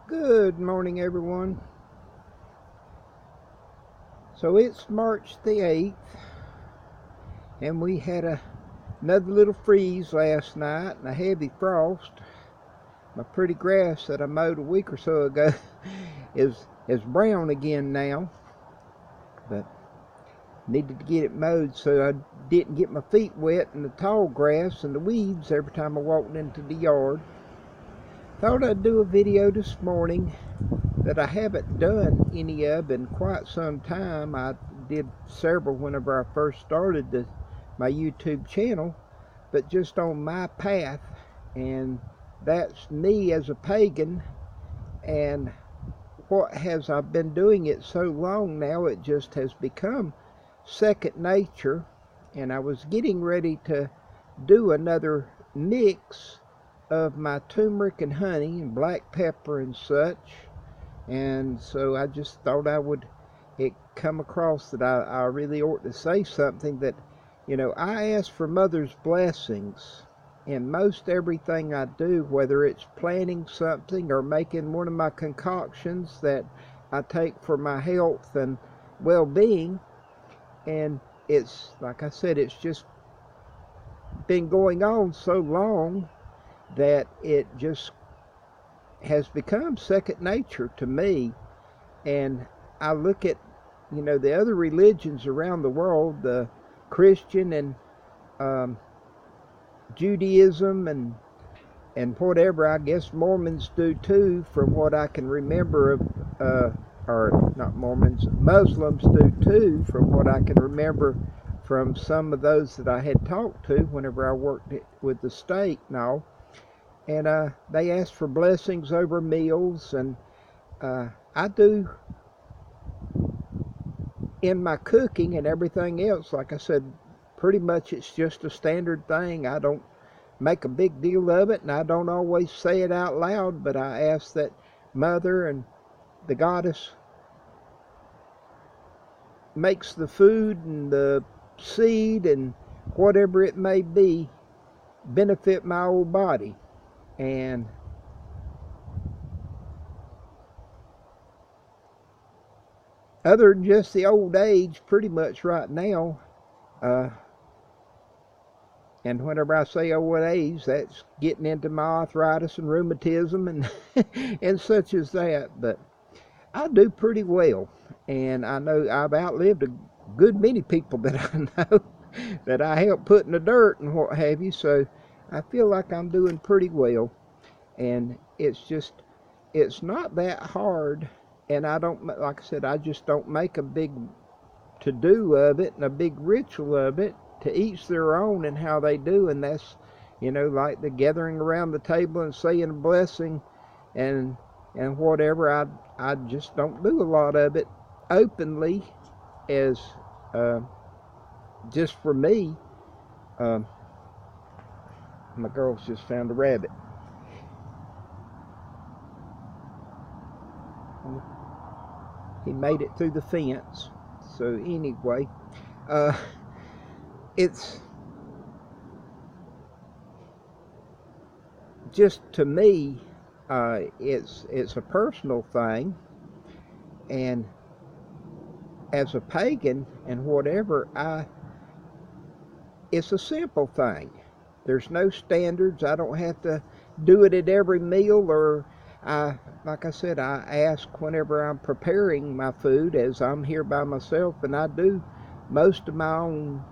Good morning, everyone. So it's March the 8th, and we had another little freeze last night and a heavy frost. My pretty grass that I mowed a week or so ago is brown again now, but needed to get it mowed so I didn't get my feet wet in the tall grass and the weeds every time I walked into the yard. Thought I'd do a video this morning that I haven't done any of in quite some time. I did several whenever I first started my YouTube channel, but just on my path, and that's me as a pagan. And I've been doing it so long now, it just has become second nature. And I was getting ready to do another mix of my turmeric and honey and black pepper and such. And so I just thought it come across that I really ought to say something that, I ask for Mother's blessings in most everything I do, whether it's planting something or making one of my concoctions that I take for my health and well-being. And it's, like I said, it's just been going on so long that it just has become second nature to me. And I look at, the other religions around the world, the Christian and Judaism and whatever. I guess Mormons do too, from what I can remember of, or not Mormons, Muslims do too, from what I can remember from some of those that I had talked to whenever I worked with the state and all. And they ask for blessings over meals, and I do in my cooking and everything else. Like I said, pretty much it's just a standard thing. I don't make a big deal of it, and I don't always say it out loud, but I ask that Mother and the goddess makes the food and the seed and whatever it may be benefit my old body. And other than just the old age, pretty much right now, and whenever I say old age, that's getting into my arthritis and rheumatism and and such as that. But I do pretty well, and I know I've outlived a good many people that I know that I help put in the dirt and what have you. So I feel like I'm doing pretty well. And it's not that hard. And I don't, like I said, I just don't make a big to-do of it and a big ritual of it. To each their own and how they do. And that's, like the gathering around the table and saying a blessing and whatever. I just don't do a lot of it openly as just for me. My girl's just found a rabbit. He made it through the fence. So anyway, it's just, to me, it's a personal thing. And as a pagan and whatever, it's a simple thing. There's no standards. I don't have to do it at every meal, or like I said, I ask whenever I'm preparing my food, as I'm here by myself, and I do most of my own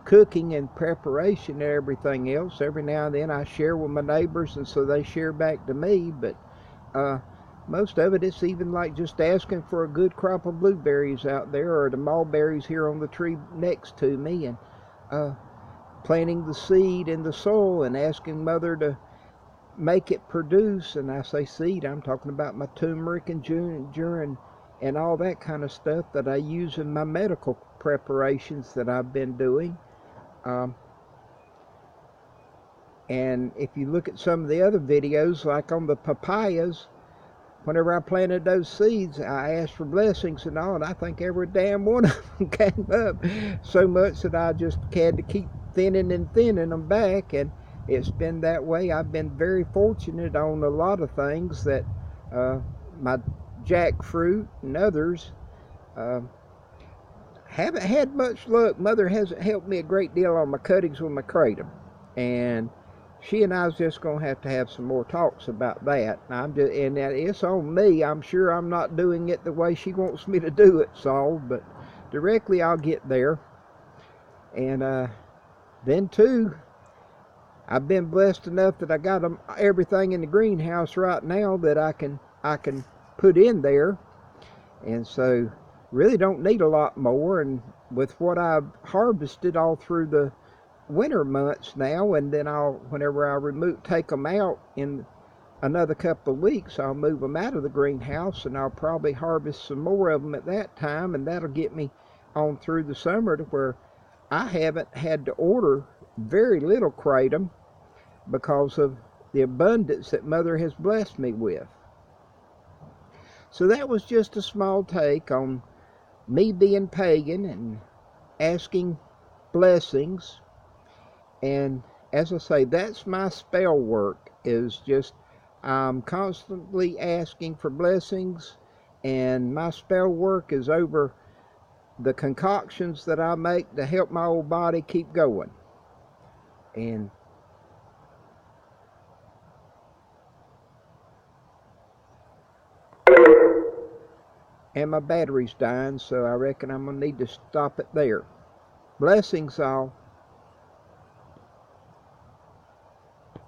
cooking and preparation and everything else. Every now and then I share with my neighbors, and so they share back to me. But most of it, it's even like just asking for a good crop of blueberries out there, or the mulberries here on the tree next to me, and planting the seed in the soil and asking Mother to make it produce. And I say seed, I'm talking about my turmeric and ginger and all that kind of stuff that I use in my medical preparations that I've been doing. And if you look at some of the other videos, like on the papayas, whenever I planted those seeds, I asked for blessings and all, and I think every damn one of them came up so much that I just had to keep thinning them back. And it's been that way. I've been very fortunate on a lot of things that my jackfruit and others. Uh, haven't had much luck. Mother hasn't helped me a great deal on my cuttings with my kratom, and she and I's just gonna have to have some more talks about that. And it's on me. I'm sure I'm not doing it the way she wants me to do it, Saul. But directly I'll get there. And then too, I've been blessed enough that I got everything in the greenhouse right now that I can put in there, and so really don't need a lot more. And with what I've harvested all through the winter months now, and then whenever I take them out in another couple of weeks, I'll move them out of the greenhouse, and I'll probably harvest some more of them at that time, and that'll get me on through the summer to where I haven't had to order very little kratom because of the abundance that Mother has blessed me with. So that was just a small take on me being pagan and asking blessings. And as I say, that's my spell work, is just I'm constantly asking for blessings, and my spell work is over the concoctions that I make to help my old body keep going. And my battery's dying, so I reckon I'm going to need to stop it there. Blessings all.